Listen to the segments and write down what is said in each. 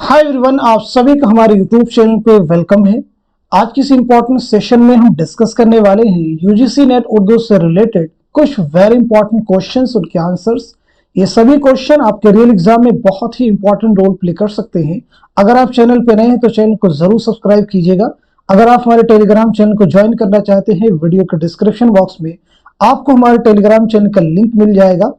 Hi everyone, आप सभी का हमारे यूट्यूब चैनल पे वेलकम है। आज की इस इम्पोर्टेंट सेशन में हम डिस्कस करने वाले हैं यूजीसी नेट उर्दू से रिलेटेड कुछ वेरी इंपॉर्टेंट क्वेश्चंस, उनके आंसर्स। ये सभी क्वेश्चन आपके रियल एग्जाम में बहुत ही इंपॉर्टेंट रोल प्ले कर सकते हैं। अगर आप चैनल पे नए हैं तो चैनल को जरूर सब्सक्राइब कीजिएगा। अगर आप हमारे टेलीग्राम चैनल को ज्वाइन करना चाहते हैं, वीडियो के डिस्क्रिप्शन बॉक्स में आपको हमारे टेलीग्राम चैनल का लिंक मिल जाएगा।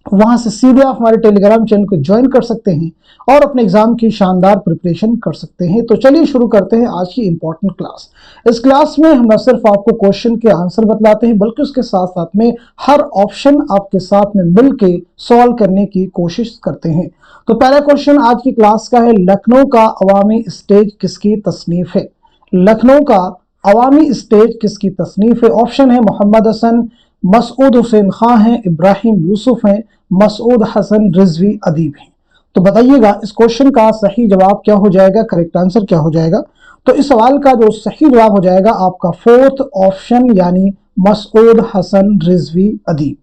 वहां से सीधे आप हमारे टेलीग्राम चैनल को ज्वाइन कर सकते हैं और अपने एग्जाम की शानदार प्रिपरेशन कर सकते हैं। तो चलिए शुरू करते हैं आज की इंपॉर्टेंट क्लास। इस क्लास में हम न सिर्फ आपको क्वेश्चन के आंसर बतलाते हैं, बल्कि उसके साथ साथ में हर ऑप्शन आपके साथ में मिलके सॉल्व करने की कोशिश करते हैं। तो पहला क्वेश्चन आज की क्लास का है, लखनऊ का अवामी स्टेज किसकी तसनीफ है? लखनऊ का अवामी स्टेज किसकी तसनीफ है? ऑप्शन है मोहम्मद हसन, मसूद हुसैन खां हैं, इब्राहिम यूसुफ हैं, मसूद हसन रिजवी अदीब हैं। तो बताइएगा इस क्वेश्चन का सही जवाब क्या हो जाएगा, करेक्ट आंसर क्या हो जाएगा? तो इस सवाल का जो सही जवाब हो जाएगा आपका फोर्थ ऑप्शन, यानी मसूद हसन रिजवी अदीब।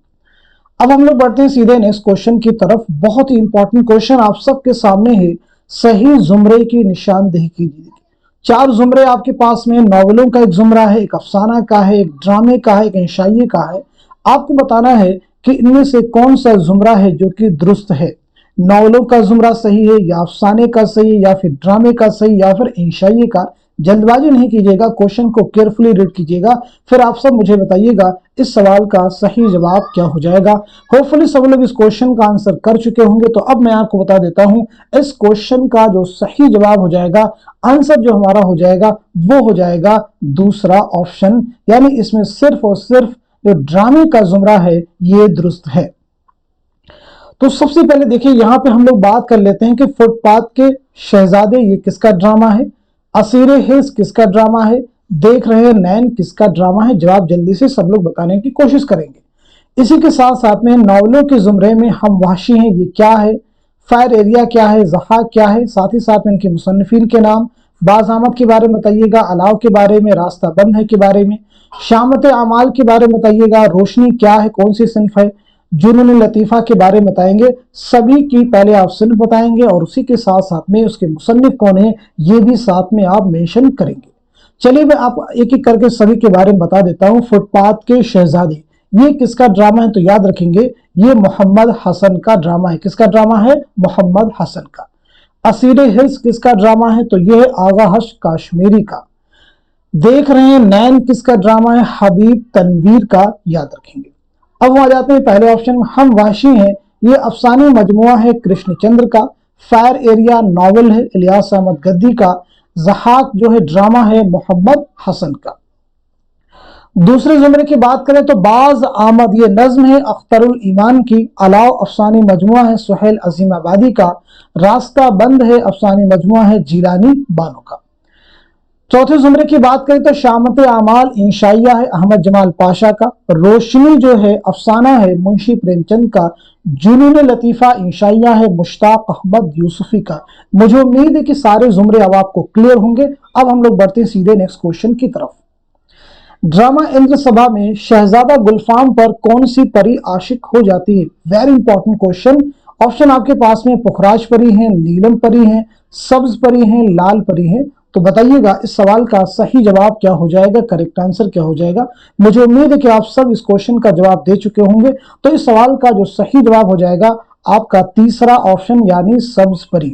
अब हम लोग बढ़ते हैं सीधे नेक्स्ट क्वेश्चन की तरफ। बहुत ही इंपॉर्टेंट क्वेश्चन आप सबके सामने है। सही जुमरे की निशानदेही कीजिए। 4 जुमरे आपके पास में, नॉवेलों का एक जुमरा है, एक अफसाना का है, एक ड्रामे का है, एक इंशाइये का है। आपको बताना है कि इनमें से कौन सा जुमरा है जो कि दुरुस्त है। नॉवेलों का जुमरा सही है, या अफसाने का सही है, या फिर ड्रामे का सही, या फिर इंशाइये का। जल्दबाजी नहीं कीजिएगा, क्वेश्चन को केयरफुली रीड कीजिएगा, फिर आप सब मुझे बताइएगा इस सवाल का सही जवाब क्या हो जाएगा। होपफुली सब लोग इस क्वेश्चन का आंसर कर चुके होंगे। तो अब मैं आपको बता देता हूं इस क्वेश्चन का जो सही जवाब हो जाएगा, आंसर जो हमारा हो जाएगा वो हो जाएगा दूसरा ऑप्शन, यानी इसमें सिर्फ और सिर्फ जो ड्रामे का जुमरा है ये दुरुस्त है। तो सबसे पहले देखिए, यहां पे हम लोग बात कर लेते हैं कि फुटपाथ के शहजादे ये किसका ड्रामा है, असीरे हिल्स किसका ड्रामा है, देख रहे हैं नैन किसका ड्रामा है। जवाब जल्दी से सब लोग बताने की कोशिश करेंगे। इसी के साथ साथ में नॉवलों के जुमरे में हम वहशी हैं ये क्या है, फायर एरिया क्या है, ज़हाक क्या है, साथ ही साथ में इनके मुसन्निफिन के नाम, बाज अहमद के बारे में बताइएगा, अलाव के बारे में, रास्ता बंद है के बारे में, शामत अमाल के बारे में बताइएगा, रोशनी क्या है, कौन सी सिन्फ है, जुनून लतीफ़ा के बारे में बताएंगे। सभी की पहले आप सिन्फ बताएंगे और उसी के साथ साथ में उसके मुसन्निफ कौन है ये भी साथ में आप मेंशन करेंगे। चलिए मैं आप एक एक करके सभी के बारे में बता देता हूं। फुटपाथ के शहजादे ये किसका ड्रामा है? तो याद रखेंगे ये मोहम्मद हसन का ड्रामा है। किसका ड्रामा है? मोहम्मद हसन का। असीरे हिल्स किसका ड्रामा है? तो यह है आगा हश काश्मीरी का। देख रहे हैं नैन किसका ड्रामा है? हबीब तनवीर का। याद रखेंगे। अब आ जाते हैं पहले ऑप्शन में, हम वाशी हैं ये अफसानी मजमुआ है कृष्णचंद्र का। फायर एरिया नॉवल है इलियास अहमद गद्दी का। ज़हाक जो है ड्रामा है मोहम्मद हसन का। दूसरे जुमरे की बात करें तो बाज आमद ये नज्म है अख्तरुल ईमान की। अलाव अफसानी मजमुआ है सुहेल अजीम आबादी का। रास्ता बंद है अफसानी मजमुआ है जीलानी बानो का। चौथे जुमरे की बात करें तो शामत अमाल इंशाइया है अहमद जमाल पाशा का। रोशनी जो है अफसाना है मुंशी प्रेमचंद का। जुनून लतीफ़ा इंशाइया है मुश्ताक अहमद यूसुफी का। मुझे उम्मीद है कि सारे जुमरे अब आपको क्लियर होंगे। अब हम लोग बढ़ते हैं सीधे नेक्स्ट क्वेश्चन की तरफ। ड्रामा इंद्र सभा में शहजादा गुलफाम पर कौन सी परी आशिक हो जाती है? Very important question. ऑप्शन आपके पास में पुखराज परी है, नीलम परी है, सब्ज परी है, लाल परी है। तो बताइएगा इस सवाल का सही जवाब क्या हो जाएगा, करेक्ट आंसर क्या हो जाएगा? मुझे उम्मीद है कि आप सब इस क्वेश्चन का जवाब दे चुके होंगे। तो इस सवाल का जो सही जवाब हो जाएगा आपका तीसरा ऑप्शन, यानी सब्ज परी।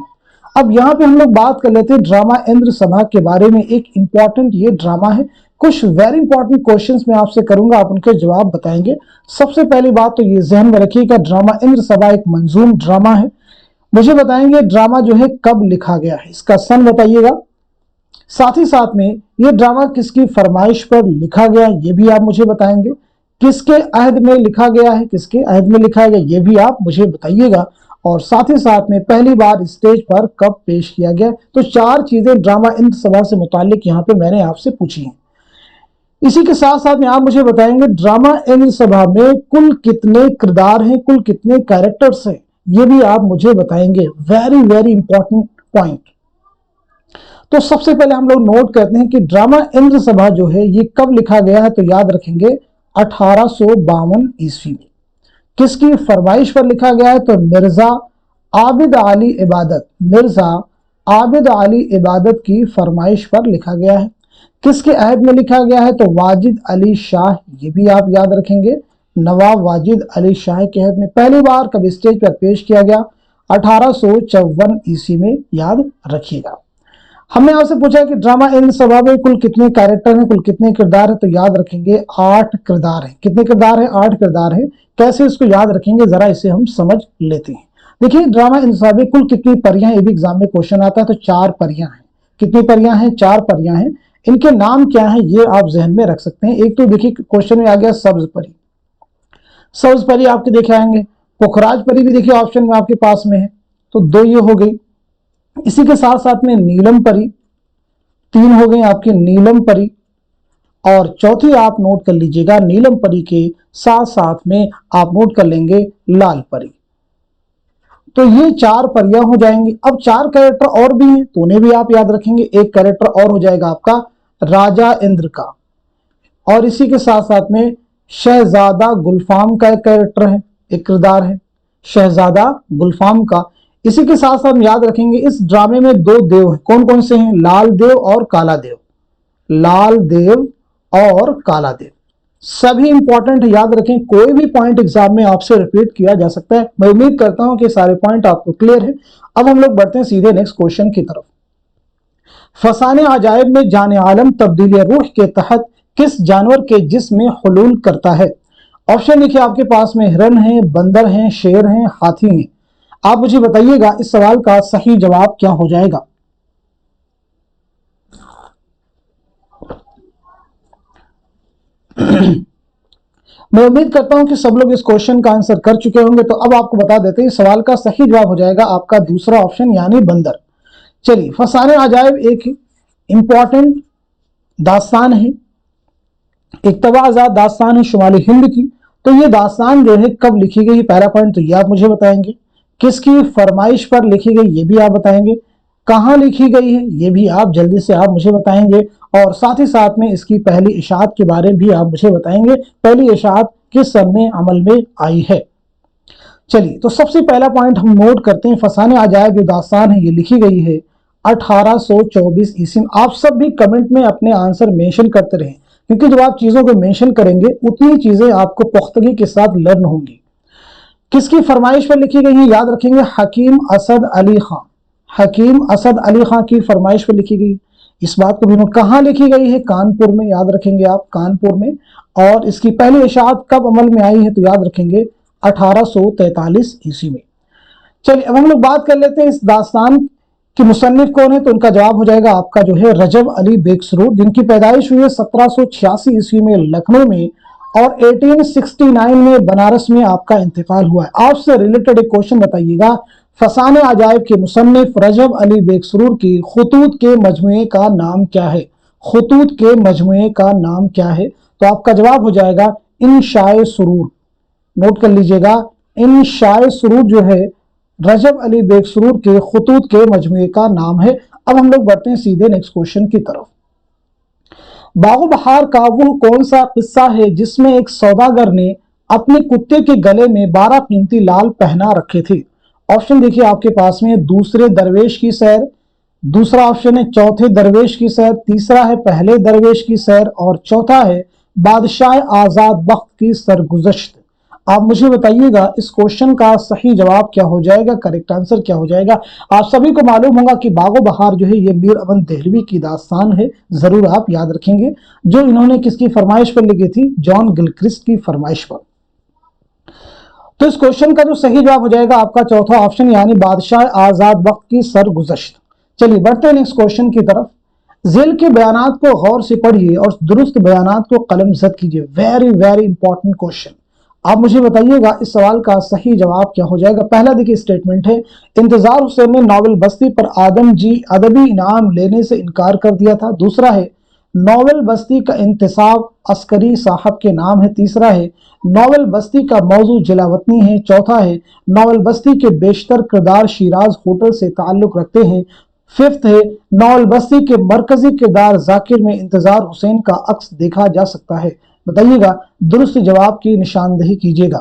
अब यहाँ पे हम लोग बात कर लेते हैं ड्रामा इंद्र सभा के बारे में। एक इंपॉर्टेंट ये ड्रामा है। कुछ वेरी इंपॉर्टेंट क्वेश्चंस मैं आपसे करूंगा, आप उनके जवाब बताएंगे। सबसे पहली बात तो ये ध्यान में रखिएगा, ड्रामा इंद्र सभा एक मंजूम ड्रामा है। मुझे बताएंगे ड्रामा जो है कब लिखा गया है, इसका सन बताइएगा। साथ ही साथ में ये ड्रामा किसकी फरमाइश पर लिखा गया ये भी आप मुझे बताएंगे। किसके अहद में लिखा गया है, किसके अहद में लिखा गया ये भी आप मुझे बताइएगा। और साथ ही साथ में पहली बार स्टेज पर कब पेश किया गया। तो 4 चीजें ड्रामा इंद्र सभा से मुताल्लिक यहाँ पे मैंने आपसे पूछी हैं। इसी के साथ साथ में आप मुझे बताएंगे ड्रामा इंद्र सभा में कुल कितने किरदार हैं, कुल कितने कैरेक्टर्स हैं, ये भी आप मुझे बताएंगे। Very very important point. तो सबसे पहले हम लोग नोट करते हैं कि ड्रामा इंद्र सभा जो है ये कब लिखा गया है। तो याद रखेंगे 1852 ईस्वी में। किसकी फरमाइश पर लिखा गया है? तो मिर्जा आबिद अली इबादत, मिर्जा आबिद अली इबादत की फरमाइश पर लिखा गया है? किसके अहद में लिखा गया है? तो वाजिद अली शाह, ये भी आप याद रखेंगे, नवाब वाजिद अली शाह के अहद में। पहली बार कब स्टेज पर पेश किया गया? 1854 ईस्वी में, याद रखिएगा। हमने आपसे पूछा कि ड्रामा इन सभा में कुल कितने कैरेक्टर हैं, कुल कितने किरदार हैं? तो याद रखेंगे 8 किरदार हैं। कितने किरदार हैं? 8 किरदार हैं। कैसे इसको याद रखेंगे, जरा इसे हम समझ लेते हैं। देखिए, ड्रामा इन सभा में कुल कितनी परियां, ये भी एग्जाम में क्वेश्चन आता है। तो 4 परियां हैं। कितनी परियां हैं? 4 परियां हैं। इनके नाम क्या है, ये आप जहन में रख सकते हैं। एक तो देखिए क्वेश्चन में आ गया सब्ज परी, सब्ज परी आपके देखे आएंगे। पुखराज परी भी देखिए ऑप्शन में आपके पास में है, तो 2 ये हो गई। इसी के साथ साथ में नीलम परी, 3 हो गई आपकी नीलम परी। और चौथी आप नोट कर लीजिएगा, नीलम परी के साथ साथ में आप नोट कर लेंगे लाल परी। तो ये 4 परियां हो जाएंगी। अब 4 कैरेक्टर और भी हैं, तो उन्हें भी आप याद रखेंगे। एक कैरेक्टर और हो जाएगा आपका राजा इंद्र का, और इसी के साथ साथ में शहजादा गुलफाम का एक कैरेक्टर है, एक किरदार है शहजादा गुलफाम का। इसी के साथ साथ याद रखेंगे इस ड्रामे में 2 देव हैं। कौन कौन से हैं? लाल देव और काला देव। लाल देव और काला देव सभी इंपॉर्टेंट, याद रखें। कोई भी पॉइंट एग्जाम में आपसे रिपीट किया जा सकता है। मैं उम्मीद करता हूं कि सारे पॉइंट आपको क्लियर है। अब हम लोग बढ़ते हैं सीधे नेक्स्ट क्वेश्चन की तरफ। फसाने अजायब में जाने आलम तब्दीली रूह के तहत किस जानवर के जिस्म में हुलूल करता है? ऑप्शन देखिए आपके पास में, हिरन है, बंदर है, शेर है, हाथी है। आप मुझे बताइएगा इस सवाल का सही जवाब क्या हो जाएगा। मैं उम्मीद करता हूं कि सब लोग इस क्वेश्चन का आंसर कर चुके होंगे। तो अब आपको बता देते हैं, सवाल का सही जवाब हो जाएगा आपका दूसरा ऑप्शन, यानी बंदर। चलिए, फसाने अजायब एक इंपॉर्टेंट दास्तान है, एक तबाजात दास्तान है शुमाली हिंद की। तो ये दास्तान जो है कब लिखी गई, पहला पॉइंट तो ये आप मुझे बताएंगे। किसकी फरमाइश पर लिखी गई, ये भी आप बताएंगे। कहाँ लिखी गई है, ये भी आप जल्दी से आप मुझे बताएंगे। और साथ ही साथ में इसकी पहली इशाअत के बारे में भी आप मुझे बताएंगे, पहली इशाअत किस सन में अमल में आई है। चलिए, तो सबसे पहला पॉइंट हम नोट करते हैं। फसाने अजायब जो दास्तान है ये लिखी गई है 1824 ईस्वी में। आप सब भी कमेंट में अपने आंसर मेंशन करते रहें, क्योंकि जब आप चीजों को मेंशन करेंगे उतनी चीजें आपको पुख्तगी के साथ लर्न होंगी। किसकी फरमाइश पर लिखी गई है, याद रखेंगे, हकीम असद अली खां। हकीम असद अली खां की फरमाइश पर लिखी गई। इस बात को भी नोट, कहाँ लिखी गई है? कानपुर में, याद रखेंगे आप, कानपुर में। और इसकी पहली इशाअत कब अमल में आई है? तो याद रखेंगे 1843 ईस्वी में। चलिए, अब हम लोग बात कर लेते हैं इस दास्तान कि मुसन्निफ कौन है। तो उनका जवाब हो जाएगा आपका जो है रजब अली बेगसरूर, जिनकी पैदाइश हुई है 1786 ईस्वी में लखनऊ में, और 1869 में बनारस में आपका इंतकाल हुआ है। आपसे रिलेटेड एक क्वेश्चन बताइएगा, फसाने अजायब के मुसन्निफ रजब अली बेगसरूर की खुतूत के मजमुए का नाम क्या है? खुतूत के मजमुए का नाम क्या है? तो आपका जवाब हो जाएगा इंशाए सुरूर। नोट कर लीजिएगा, इंशाए सुरूर जो है रजब अली बेगसरूर के खुतूत के मजमुए का नाम है। अब हम लोग बढ़ते हैं सीधे नेक्स्ट क्वेश्चन की तरफ। बागो बहार का वो कौन सा किस्सा है जिसमें एक सौदागर ने अपने कुत्ते के गले में 12 कीमती लाल पहना रखे थे? ऑप्शन देखिए आपके पास में, दूसरे दरवेश की सैर, दूसरा ऑप्शन है चौथे दरवेश की सैर, तीसरा है पहले दरवेश की सैर, और चौथा है बादशाह आजाद बख्त की सरगुज़श्त। आप मुझे बताइएगा इस क्वेश्चन का सही जवाब क्या हो जाएगा, करेक्ट आंसर क्या हो जाएगा। आप सभी को मालूम होगा कि बागो बहार जो है ये मीर अमन देहलवी की दास्तान है, जरूर आप याद रखेंगे, जो इन्होंने किसकी फरमाइश पर लिखी थी? जॉन गिलक्रिस्ट की फरमाइश पर। तो इस क्वेश्चन का जो सही जवाब हो जाएगा आपका चौथा ऑप्शन, यानी बादशाह आजाद बख्त की सरगुज़श्त। चलिए, बढ़ते हैं नेक्स्ट क्वेश्चन की तरफ। झेल के बयानात को गौर से पढ़िए और दुरुस्त बयानात को कलम जद कीजिए। Very very important question. आप मुझे बताइएगा इस सवाल का सही जवाब क्या हो जाएगा। पहला देखिए स्टेटमेंट है, इंतजार हुसैन ने नॉवेल बस्ती पर आदम जी अदबी इनाम लेने से इनकार कर दिया था। दूसरा है, नॉवेल बस्ती का इंतसाब अस्करी साहब के नाम है। तीसरा है, नॉवेल बस्ती का मौजू जलावतनी है। चौथा है, नॉवेल बस्ती के बेशतर किरदार शिराज होटल से ताल्लुक रखते हैं। फिफ्थ है, नॉवेल बस्ती के मरकजी किरदार जाकिर में इंतजार हुसैन का अक्स देखा जा सकता है। बताइएगा, दुरुस्त जवाब की निशानदेही कीजिएगा।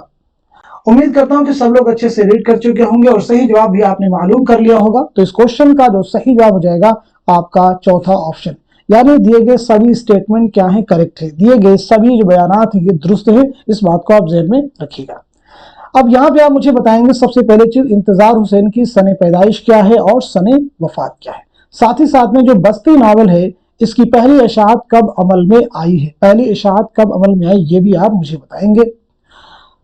उम्मीद करता हूं कि सब लोग अच्छे से रीड कर चुके होंगे और सही जवाब भी आपने मालूम कर लिया होगा। तो इस क्वेश्चन का जो सही जवाब हो जाएगा आपका चौथा ऑप्शन, यानी दिए गए सभी स्टेटमेंट क्या है, करेक्ट है। दिए गए सभी जो बयानात हैं ये दुरुस्त है, इस बात को आप ज़हन में रखिएगा। अब यहाँ पे आप मुझे बताएंगे सबसे पहले चीज, इंतजार हुसैन की सने पैदाइश क्या है और सने वफात क्या है। साथ ही साथ में जो बस्ती नावल है इसकी पहली इशाअत कब अमल में आई है, पहली इशाअत कब अमल में आई ये भी आप मुझे बताएंगे।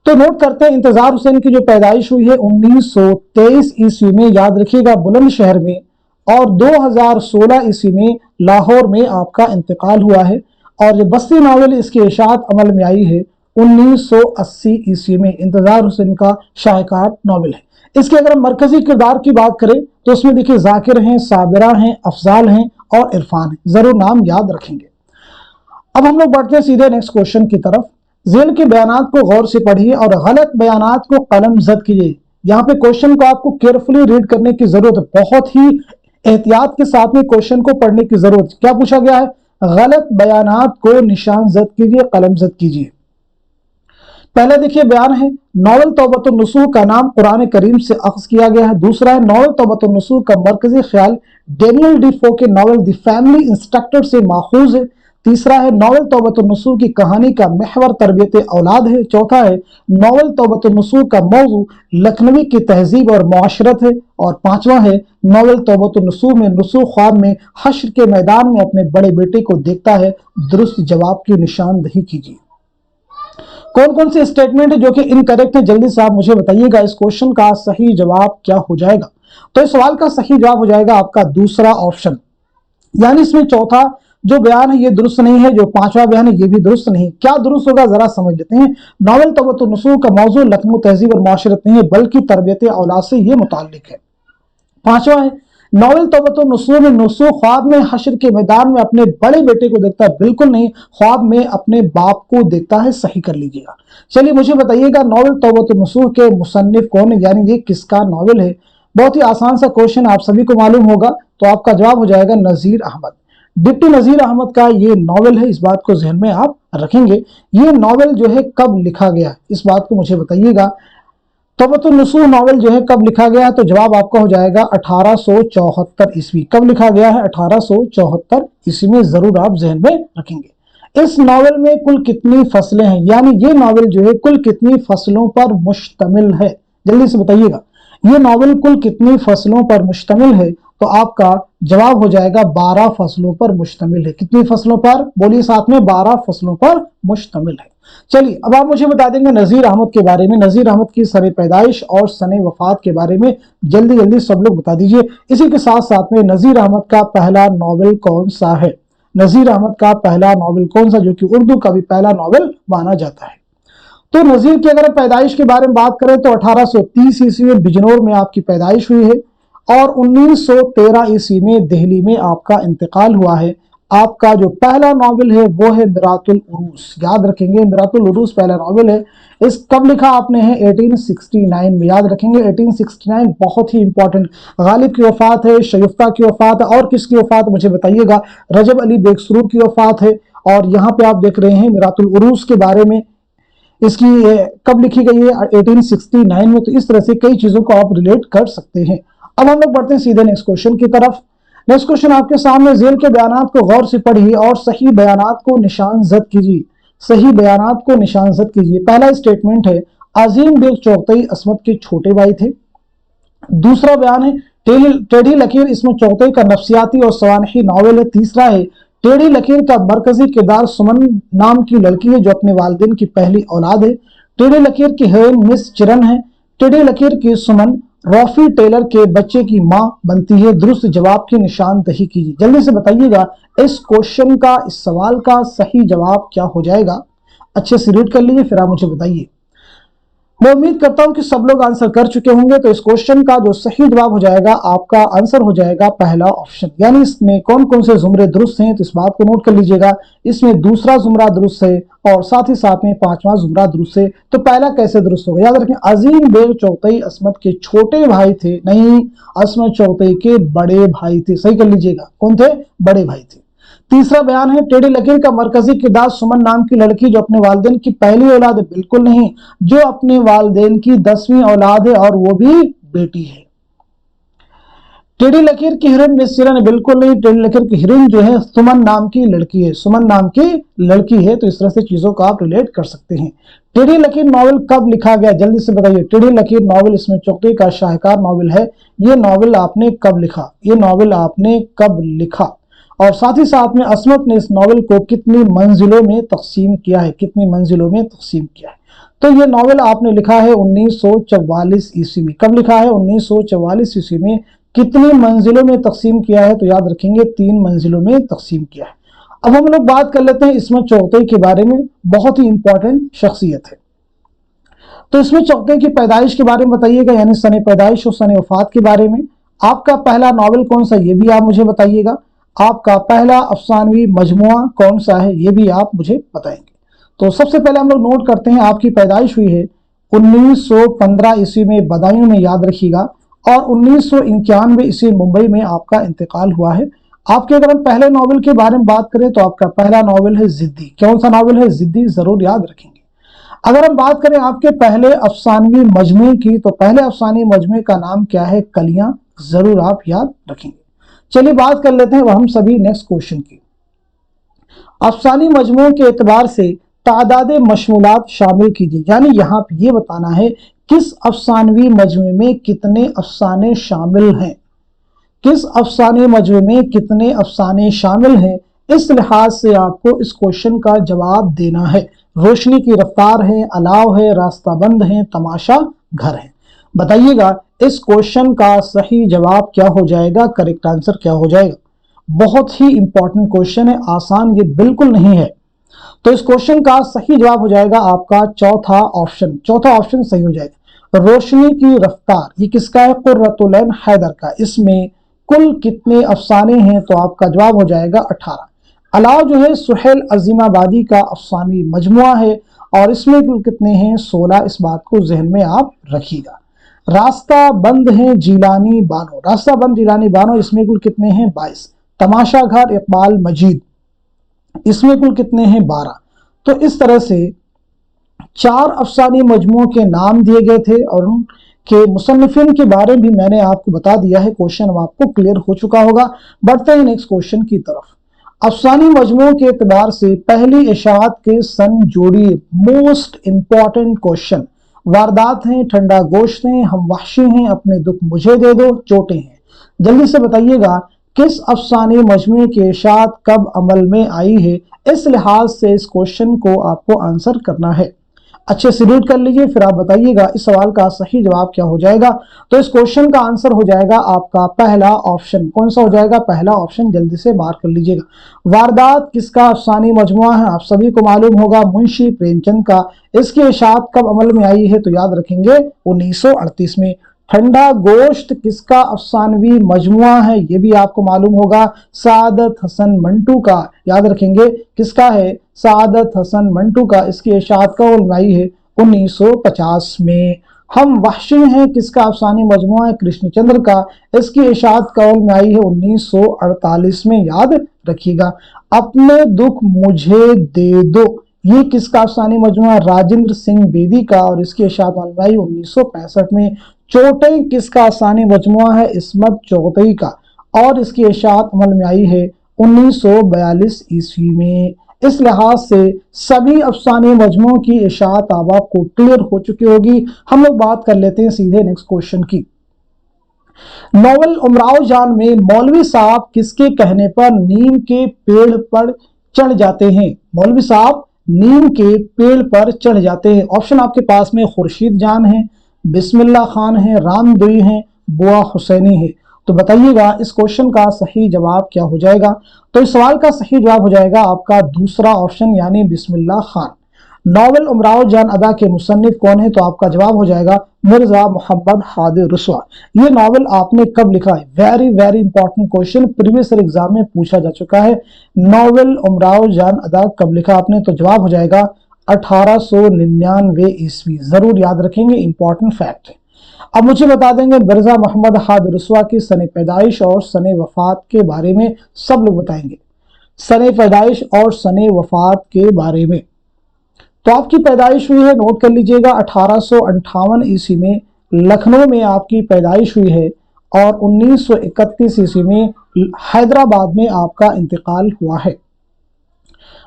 तो नोट करते हैं, इंतजार हुसैन की जो पैदाइश हुई है 1923 ईस्वी में, याद रखिएगा, बुलंदशहर में, और 2016 ईस्वी में लाहौर में आपका इंतकाल हुआ है। और जो बस्ती नावल इसकी इशाअत अमल में आई है 1980 ईस्वी में। इंतजार हुसैन का शाहकार नावल है। इसके अगर हम मरकजी किरदार की बात करें तो उसमें देखिए जाकिर हैं, साबिरा हैं, अफजाल हैं और इरफान हैं। जरूर नाम याद रखेंगे। अब हम लोग बढ़ते हैं सीधे नेक्स्ट क्वेश्चन की तरफ। जेल के बयानात को गौर से पढ़िए और गलत बयानात को कलम जद कीजिए। यहाँ पे क्वेश्चन को आपको केयरफुली रीड करने की जरूरत है, बहुत ही एहतियात के साथ में क्वेश्चन को पढ़ने की जरूरत है। क्या पूछा गया है, गलत बयानात को निशान जद कीजिए, कलम जद कीजिए। पहले देखिए बयान है, नॉवल तौबतुन नसूह का नाम कुरान करीम से अख्ज़ किया गया है। दूसरा है, नॉवल तौबतुन नसूह का मरकजी ख्याल डेनियल डिफो के नॉवल द फैमिली इंस्ट्रक्टर से माखूज है। तीसरा है, नॉवल तौबतुन नसूह की कहानी का महवर तरबियत औलाद है। चौथा है, नॉवल तौबतुन नसूह का मौजू लखनवी की तहजीब और मुआशरत है। और पांचवा है, नॉवल तौबतुन नसूह में नसूह ख्वाब में हश्र के मैदान में अपने बड़े बेटे को देखता है। दुरुस्त जवाब की निशानदही कीजिए। कौन कौन से स्टेटमेंट है जो कि इनकरेक्ट है, जल्दी से आप मुझे बताइएगा। इस क्वेश्चन का सही जवाब क्या हो जाएगा? तो इस सवाल का सही जवाब हो जाएगा आपका दूसरा ऑप्शन, यानी इसमें चौथा जो बयान है ये दुरुस्त नहीं है, जो पांचवा बयान है ये भी दुरुस्त नहीं। क्या दुरुस्त होगा जरा समझ लेते हैं। नॉवल तौबतुन नसूह का मौजू लखनऊ तहजीब और मुआशरत नहीं है, बल्कि तरबियत औलाद से ये मुताल्लिक है। पांचवा है, नॉवल तौबतुन नसूह में नसूह ख्वाब में हश्र के मैदान में अपने बड़े बेटे को देखता है, बिल्कुल नहीं, ख्वाब में अपने बाप को देखता है। सही कर लीजिएगा। चलिए मुझे बताइएगा, नॉवल तौबतुन नसूह के मुसन्निफ कौन है, यानी ये किसका नॉवल है। बहुत ही आसान सा क्वेश्चन, आप सभी को मालूम होगा। तो आपका जवाब हो जाएगा नजीर अहमद। डिप्टी नजीर अहमद का ये नॉवल है, इस बात को जहन में आप रखेंगे। ये नॉवल जो है कब लिखा गया, इस बात को मुझे बताइएगा। तौबतुन नसूह नॉवल जो है कब लिखा गया है, तो जवाब आपका हो जाएगा 1874 ईस्वी। कब लिखा गया है, 1874 ईस्वी में। जरूर आप जहन में रखेंगे। इस नॉवल में कुल कितनी फसलें हैं, यानी ये नॉवल जो है कुल कितनी फसलों पर मुश्तमिल है, जल्दी से बताइएगा। ये नॉवल कुल कितनी फसलों पर मुश्तमिल है, तो आपका जवाब हो जाएगा 12 फसलों पर मुश्तमिल है। कितनी फसलों पर, बोलिए साथ में, 12 फसलों पर मुश्तमिल है। चलिए अब आप मुझे बता देंगे नजीर अहमद के बारे में, नजीर अहमद की सने पैदाइश और सने वफात के बारे में जल्दी जल्दी सब लोग बता दीजिए। इसी के साथ साथ में नजीर अहमद का पहला नॉवल कौन सा है, नजीर अहमद का पहला नॉवल कौन सा, जो कि उर्दू का भी पहला नॉवल माना जाता है। तो नजीर की अगर पैदाइश के बारे में बात करें तो 1830 ईस्वी में बिजनौर में आपकी पैदाइश हुई है और 1913 ईस्वी में दिल्ली में आपका इंतकाल हुआ है। आपका जो पहला नॉवल है वो है मिरातुल उरूस, याद रखेंगे, मिरातुल उरूस पहला नॉवल है। इस कब लिखा आपने है, 1869 में, याद रखेंगे 1869, बहुत ही इंपॉर्टेंट। गालिब की वफात है, शगुफ्ता की वफात है, और किसकी वफात मुझे बताइएगा, रजब अली बेगसरूर की वफात है। और यहाँ पे आप देख रहे हैं मिरातुल उरूस के बारे में, इसकी कब लिखी गई है, 1869 में। तो इस तरह से कई चीजों को आप रिलेट कर सकते हैं। अब हम लोग बढ़ते हैं सीधे नेक्स्ट क्वेश्चन की तरफ। नेक्स्ट क्वेश्चन आपके सामने, जेल के बयानात को गौर से पढ़िए और सही बयानात को निशान जद कीजिए। सही बयानात को निशान जद कीजिए। पहला स्टेटमेंट है, अजीम बेग चौगतई असमत के छोटे भाई थे। दूसरा बयान है, टेढ़ी लकीर इसमें चौगतई का नफ्सियाती और सवानही नॉवल है। तीसरा है, टेढ़ी लकीर का मरकजी किरदार सुमन नाम की लड़की है जो अपने वालिदैन की पहली औलाद है। टेढ़ी लकीर की हीरोइन मिस चिरन है। टेढ़ी लकीर की सुमन रॉफी टेलर के बच्चे की मां बनती है। दुरुस्त जवाब की निशानदही कीजिए। जल्दी से बताइएगा इस क्वेश्चन का, इस सवाल का सही जवाब क्या हो जाएगा। अच्छे से रीड कर लीजिए, फिर आप मुझे बताइए। मैं उम्मीद करता हूं कि सब लोग आंसर कर चुके होंगे। तो इस क्वेश्चन का जो सही जवाब हो जाएगा, आपका आंसर हो जाएगा पहला ऑप्शन। यानी इसमें कौन कौन से जुमरे दुरुस्त हैं, तो इस बात को नोट कर लीजिएगा। इसमें दूसरा जुमरा दुरुस्त है और साथ ही साथ में पांचवा जुमरा दुरुस्त है। तो पहला कैसे दुरुस्त होगा, याद रखें, अजीम बेग चौगतई असमत के छोटे भाई थे, नहीं, असमत चौगतई के बड़े भाई थे। सही कर लीजिएगा, कौन थे, बड़े भाई थे। तीसरा बयान है टेढ़ी लकीर का मरकजी किरदार सुमन नाम की लड़की जो अपने वालिदैन की पहली औलाद है, बिल्कुल नहीं, जो अपने वालिदैन की 10वीं औलाद है और वो भी बेटी है। टेढ़ी लकीर की हीरोइन मिस सीरा ने, बिल्कुल नहीं, टेढ़ी लकीर की हीरोइन जो है सुमन नाम की लड़की है, सुमन नाम की लड़की है। तो इस तरह से चीजों को आप रिलेट कर सकते हैं। टेढ़ी लकीर नॉवल कब लिखा गया, जल्दी से बताइए। टेढ़ी लकीर नॉवल इसमें चौकड़ी का शाहकार नॉवल है। ये नॉवल आपने कब लिखा, ये नॉवल आपने कब लिखा? और साथ ही साथ में असमत ने इस नॉवल को कितनी मंजिलों में तकसीम किया है, कितनी मंजिलों में तकसीम किया है? तो ये नॉवल आपने लिखा है 1944 ईस्वी में। कब लिखा है? 1944 ईस्वी में। कितनी मंजिलों में तकसीम किया है? तो याद रखेंगे 3 मंजिलों में तकसीम किया है। अब हम लोग बात कर लेते हैं इसमें चौगतई के बारे में, बहुत ही इंपॉर्टेंट शख्सियत है। तो इसमें चौगतई की पैदाइश के बारे में बताइएगा, यानी सने पैदाइश और सने वफात के बारे में। आपका पहला नॉवल कौन सा, ये भी आप मुझे बताइएगा। आपका पहला अफसानवी मजमुआ कौन सा है, ये भी आप मुझे बताएंगे। तो सबसे पहले हम लोग नोट करते हैं, आपकी पैदाइश हुई है 1915 ईस्वी में बदायूं में, याद रखिएगा, और 1991 ईस्वी मुंबई में आपका इंतकाल हुआ है। आपके अगर हम पहले नॉवल के बारे में बात करें तो आपका पहला नॉवल है जिद्दी। कौन सा नॉवल है? जिद्दी, जरूर याद रखेंगे। अगर हम बात करें आपके पहले अफसानवी मजमुए की, तो पहले अफसानी मजमुए का नाम क्या है? कलियां, जरूर आप याद रखेंगे। चलिए बात कर लेते हैं हम सभी नेक्स्ट क्वेश्चन की। अफसानी मजमुओं के एतबार से तादाद मशमूलात शामिल कीजिए, यानी यहाँ पे ये बताना है किस अफसानवी मजमुए में कितने अफसाने शामिल हैं, किस अफसाने मजमुए में कितने अफसाने शामिल हैं। इस लिहाज से आपको इस क्वेश्चन का जवाब देना है। रोशनी की रफ्तार है, अलाव है, रास्ता बंद है, तमाशा घर है। बताइएगा इस क्वेश्चन का सही जवाब क्या हो जाएगा, करेक्ट आंसर क्या हो जाएगा? बहुत ही इंपॉर्टेंट क्वेश्चन है, आसान ये बिल्कुल नहीं है। तो इस क्वेश्चन का सही जवाब हो जाएगा आपका चौथा ऑप्शन, चौथा ऑप्शन सही हो जाएगा। रोशनी की रफ्तार, ये किसका है? कुर्रतुल ऐन हैदर का। इसमें कुल कितने अफसाने हैं? तो आपका जवाब हो जाएगा 18। अलाव जो है सुहेल अजीमाबादी का अफसानवी मजमुआ है और इसमें कुल कितने हैं? 16। इस बात को जहन में आप रखिएगा। रास्ता बंद है जिलानी बानो, रास्ता बंद जिलानी बानो, इसमें कुल कितने हैं? 22। तमाशा घर इकबाल मजीद, इसमें कुल कितने हैं? 12। तो इस तरह से 4 अफसानी मजमुओं के नाम दिए गए थे और उनके मुसन्निफिन के बारे में भी मैंने आपको बता दिया है। क्वेश्चन अब आपको क्लियर हो चुका होगा। बढ़ते हैं नेक्स्ट क्वेश्चन की तरफ। अफसानी मजमुओं के एतबार से पहली इशाअत के सन जोड़िए। Most important question. वारदात हैं, ठंडा गोश्त हैं, हम वहशी हैं, अपने दुख मुझे दे दो, चोटें हैं। जल्दी से बताइएगा किस अफसानी मजमुए की इशाअत कब अमल में आई है। इस लिहाज से इस क्वेश्चन को आपको आंसर करना है। अच्छे से रीड कर लीजिए, फिर आप बताइएगा इस सवाल का सही जवाब क्या हो जाएगा। तो इस क्वेश्चन का आंसर हो जाएगा आपका पहला ऑप्शन। कौन सा हो जाएगा? पहला ऑप्शन, जल्दी से मार्क कर लीजिएगा। वारदात किसका अफसानी मजमुआ है? आप सभी को मालूम होगा, मुंशी प्रेमचंद का। इसकी इशाअत कब अमल में आई है? तो याद रखेंगे 1938 में। ठंडा गोश्त किसका अफसानवी मजमुआ है? ये भी आपको मालूम होगा, सादत हसन मंटू का। याद रखेंगे किसका है? सादत हसन मंटू का। इसकी इशाअत कब अमल में आई है? 1950 में। हम वहशी हैं किसका अफसानी मजमुआ है? कृष्णचंद्र का। इसकी इशाअत कब अमल में आई है? 1948 में। याद रखिएगा। अपने दुख मुझे दे दो, ये किसका अफसानी मजमुआ? राजेंद्र सिंह बेदी का, और इसकी इशाअत अमल में आई 1965 में। चोटें किसका अफसानी मजमुआ है? इस्मत चौगतई का, और इसकी इशाअत अमल में आई है 1942 ईस्वी में। इस लिहाज से सभी अफसानी मजमुओं की इशाअत अब आपको क्लियर हो चुकी होगी। हम लोग बात कर लेते हैं सीधे नेक्स्ट क्वेश्चन की। नॉवल उमराव जान में मौलवी साहब किसके कहने पर नीम के पेड़ पर चढ़ जाते हैं? मौलवी साहब नीम के पेड़ पर चढ़ जाते हैं। ऑप्शन आपके पास में खुर्शीद जान है, बिस्मिल्लाह खान है, रामदोई है, बुआ हुसैनी है। तो बताइएगा इस क्वेश्चन का सही जवाब क्या हो जाएगा? तो इस सवाल का सही जवाब हो जाएगा आपका दूसरा ऑप्शन, यानी बिस्मिल्लाह खान। नॉवल उमराव जान अदा के मुसन्निफ कौन है? तो आपका जवाब हो जाएगा मिर्जा मोहम्मद हादी रुस्वा। ये नॉवल आपने कब लिखा है? Very very important question, previous year exam में पूछा जा चुका है। नॉवल उमराव जान अदा कब लिखा आपने? तो जवाब हो जाएगा 1899 ईस्वी। जरूर याद रखेंगे, इंपॉर्टेंट फैक्ट है। अब मुझे बता देंगे मिर्जा मोहम्मद हादी रुस्वा की सने पैदाइश और सने वफात के बारे में सब लोग बताएंगे। सने पैदाइश और सने वफात के बारे में। तो आपकी पैदाइश हुई है, नोट कर लीजिएगा, 1858 ईस्वी में लखनऊ में आपकी पैदाइश हुई है और 1931 ईस्वी में हैदराबाद में आपका इंतकाल हुआ है।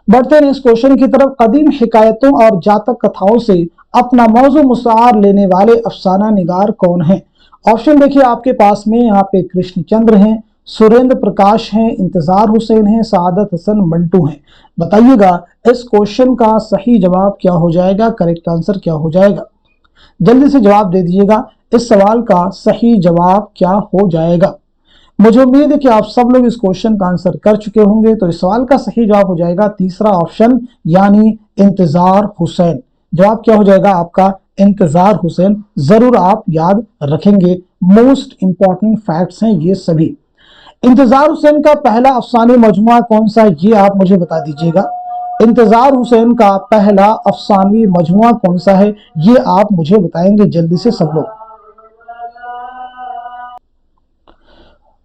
बढ़ते हैं इस क्वेश्चन की तरफ। कदीम हिकायतों और जातक कथाओं से अपना मौजू मुस्तार लेने वाले अफसाना निगार कौन हैं? ऑप्शन देखिए आपके पास में, यहाँ पे कृष्णचंद्र हैं, सुरेंद्र प्रकाश हैं, इंतजार हुसैन हैं, सादत हसन मंटू हैं। बताइएगा इस क्वेश्चन का सही जवाब क्या हो जाएगा, करेक्ट आंसर क्या हो जाएगा? जल्दी से जवाब दे दीजिएगा, इस सवाल का सही जवाब क्या हो जाएगा? मुझे उम्मीद है कि आप सब लोग इस क्वेश्चन का आंसर कर चुके होंगे। तो इस सवाल का सही जवाब हो जाएगा तीसरा ऑप्शन, यानी इंतजार हुसैन। जवाब क्या हो जाएगा आपका? इंतजार हुसैन। जरूर आप याद रखेंगे, मोस्ट इंपॉर्टेंट फैक्ट्स हैं ये सभी। इंतजार हुसैन का पहला अफसानी मजमुआ कौन सा है, ये आप मुझे बता दीजिएगा। इंतजार हुसैन का पहला अफसानवी मजमुआ कौन सा है, ये आप मुझे बताएंगे जल्दी से सब लोग।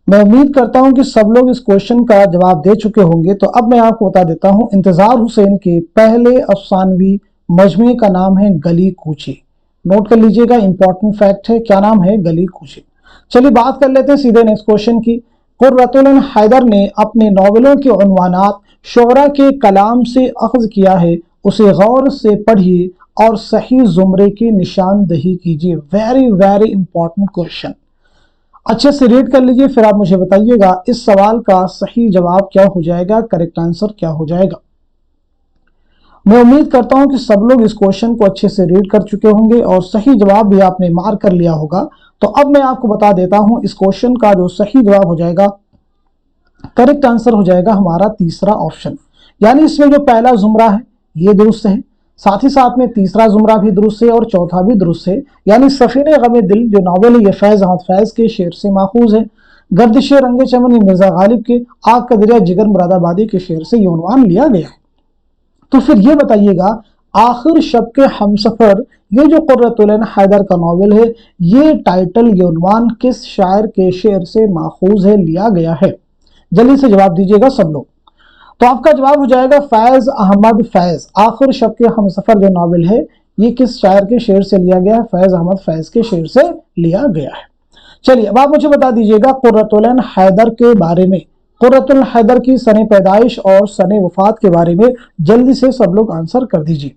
मैं उम्मीद करता हूं कि सब लोग इस क्वेश्चन का जवाब दे चुके होंगे। तो अब मैं आपको बता देता हूं, इंतजार हुसैन के पहले अफसानवी मजमुए का नाम है गली कूची। नोट कर लीजिएगा, इंपॉर्टेंट फैक्ट है, क्या नाम है? गली कूची। चलिए बात कर लेते हैं सीधे नेक्स्ट क्वेश्चन की। कुर्रतुल ऐन हैदर ने अपने नॉवेलों के उन्वानात शोरा के कलाम से अख्ज किया है, उसे गौर से पढ़िए और सही जुमरे की निशानदही कीजिए। वेरी वेरी इंपॉर्टेंट क्वेश्चन, अच्छे से रीड कर लीजिए, फिर आप मुझे बताइएगा इस सवाल का सही जवाब क्या हो जाएगा, करेक्ट आंसर क्या हो जाएगा। मैं उम्मीद करता हूं कि सब लोग इस क्वेश्चन को अच्छे से रीड कर चुके होंगे और सही जवाब भी आपने मार्क कर लिया होगा। तो अब मैं आपको बता देता हूं, इस क्वेश्चन का जो सही जवाब हो जाएगा, करेक्ट आंसर हो जाएगा हमारा तीसरा ऑप्शन। यानी इसमें जो पहला जुमरा है ये दुरुस्त है, साथ ही साथ में तीसरा जुमरा भी दुरुस्त है और चौथा भी दुरुस्त है। यानी सफीने गमे दिल जो नावल है, ये फैज अहमद फैज के शेर से माखूज है। गर्दिश रंगे चमन मिर्जा गालिब के आग का दरिया जिगर मुरादाबादी के शेर से ये उन्वान लिया गया है। तो फिर ये बताइएगा, आखिर शब के हमसफर, ये जो कुर्रतुल ऐन हैदर का नावल है, ये टाइटल, ये उन्वान किस शायर के शेर से माखूज है, लिया गया है? जल्दी से जवाब दीजिएगा सब लोग। तो आपका जवाब हो जाएगा फैज अहमद फैज। आखिर शब के हमसफर जो नावल है, ये किस शायर के शेर से लिया गया है? फैज अहमद फैज के शेर से लिया गया है। चलिए अब आप मुझे बता दीजिएगा कुर्रतुल ऐन हैदर के बारे में, कुर्रतुल ऐन हैदर की सने पैदाइश और सने वफात के बारे में जल्दी से सब लोग आंसर कर दीजिए।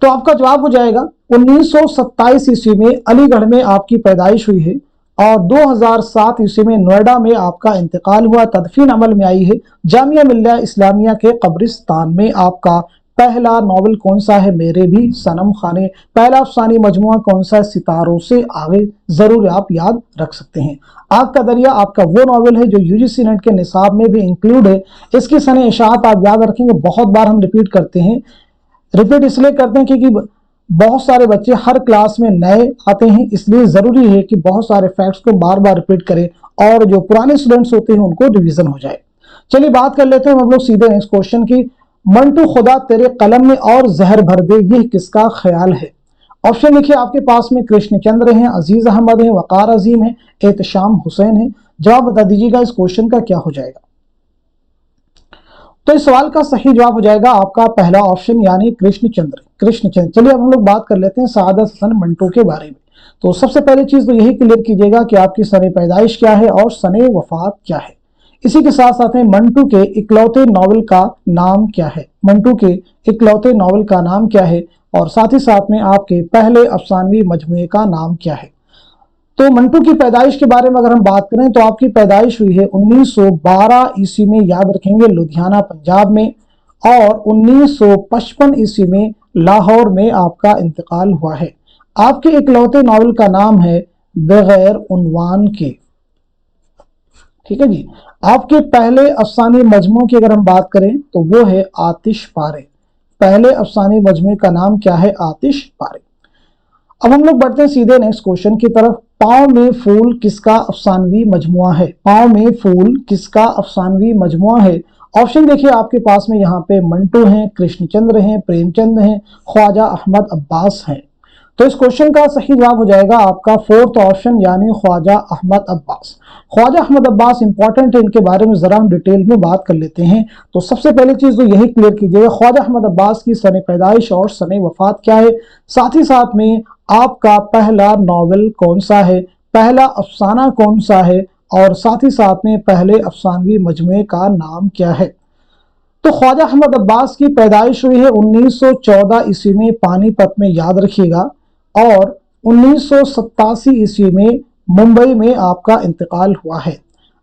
तो आपका जवाब हो जाएगा 1927 ईस्वी में अलीगढ़ में आपकी पैदाइश हुई है और 2007 ईस्वी में नोएडा में आपका इंतकाल हुआ। तदफीन अमल में आई है जामिया मिल्लिया इस्लामिया के कब्रिस्तान में। आपका पहला नॉवल कौन सा है? मेरे भी सनम खाने। पहला अफसानी मजमुआ कौन सा है? सितारों से आगे। जरूर आप याद रख सकते हैं। आग का दरिया आपका वो नॉवल है जो यूजीसी नेट के निसाब में भी इंक्लूड है। इसकी सने इशाअत आप याद रखेंगे, बहुत बार हम रिपीट करते हैं। रिपीट इसलिए करते हैं क्योंकि बहुत सारे बच्चे हर क्लास में नए आते हैं, इसलिए जरूरी है कि बहुत सारे फैक्ट्स को बार बार रिपीट करें और जो पुराने स्टूडेंट्स होते हैं उनको रिवीजन हो जाए। चलिए बात कर लेते हैं हम लोग सीधे नेक्स्ट क्वेश्चन की। मंटू खुदा तेरे कलम में और जहर भर दे, यह किसका ख्याल है? ऑप्शन देखिए आपके पास में, कृष्णचंद्र हैं, अजीज अहमद हैं, वकार अजीम है, एहतशाम हुसैन है। जवाब बता दीजिएगा इस क्वेश्चन का क्या हो जाएगा। तो इस सवाल का सही जवाब हो जाएगा आपका पहला ऑप्शन, यानी कृष्णचंद्र। कृष्णचंद्र। चलिए अब हम लोग बात कर लेते हैं सादत हसन मंटू के बारे में। तो सबसे पहली चीज तो यही क्लियर कीजिएगा कि आपकी सने पैदाइश क्या है और सने वफात क्या है। इसी के साथ साथ में मंटू के इकलौते नॉवल का नाम क्या है? मंटू के इकलौते नॉवल का नाम क्या है? और साथ ही साथ में आपके पहले अफसानवी मजमुए का नाम क्या है? तो मंटू की पैदाइश के बारे में अगर हम बात करें तो आपकी पैदाइश हुई है 1912 ईस्वी में, याद रखेंगे, लुधियाना पंजाब में, और 1955 ईस्वी में लाहौर में आपका इंतकाल हुआ है। आपके इकलौते नॉवल का नाम है बगैर उन्वान के। ठीक है जी। आपके पहले अफसानी मजमू की अगर हम बात करें तो वो है आतिश पारे। पहले अफसानी मजमू का नाम क्या है? आतिश पारे। अब हम लोग बढ़ते हैं सीधे नेक्स्ट क्वेश्चन की तरफ। पाँव में फूल किसका अफसानवी मजमुआ है? पाँव में फूल किसका अफसानवी मजमुआ है? ऑप्शन देखिए आपके पास में, यहाँ पे मंटू हैं, कृष्णचंद्र हैं, प्रेमचंद हैं, ख्वाजा अहमद अब्बास हैं। तो इस क्वेश्चन का सही जवाब हो जाएगा आपका फोर्थ ऑप्शन यानी ख्वाजा अहमद अब्बास। ख्वाजा अहमद अब्बास इंपॉर्टेंट है, इनके बारे में जरा हम डिटेल में बात कर लेते हैं। तो सबसे पहली चीज तो यही क्लियर कीजिएगा ख्वाजा अहमद अब्बास की सने पैदाइश और सने वफात क्या है, साथ ही साथ में आपका पहला नॉवेल कौन सा है, पहला अफसाना कौन सा है, और साथ ही साथ में पहले अफसानवी मजमुए का नाम क्या है। तो ख्वाजा अहमद अब्बास की पैदाइश हुई है 1914 ईस्वी में पानीपत में, याद रखिएगा, और 1987 ईस्वी में मुंबई में आपका इंतकाल हुआ है।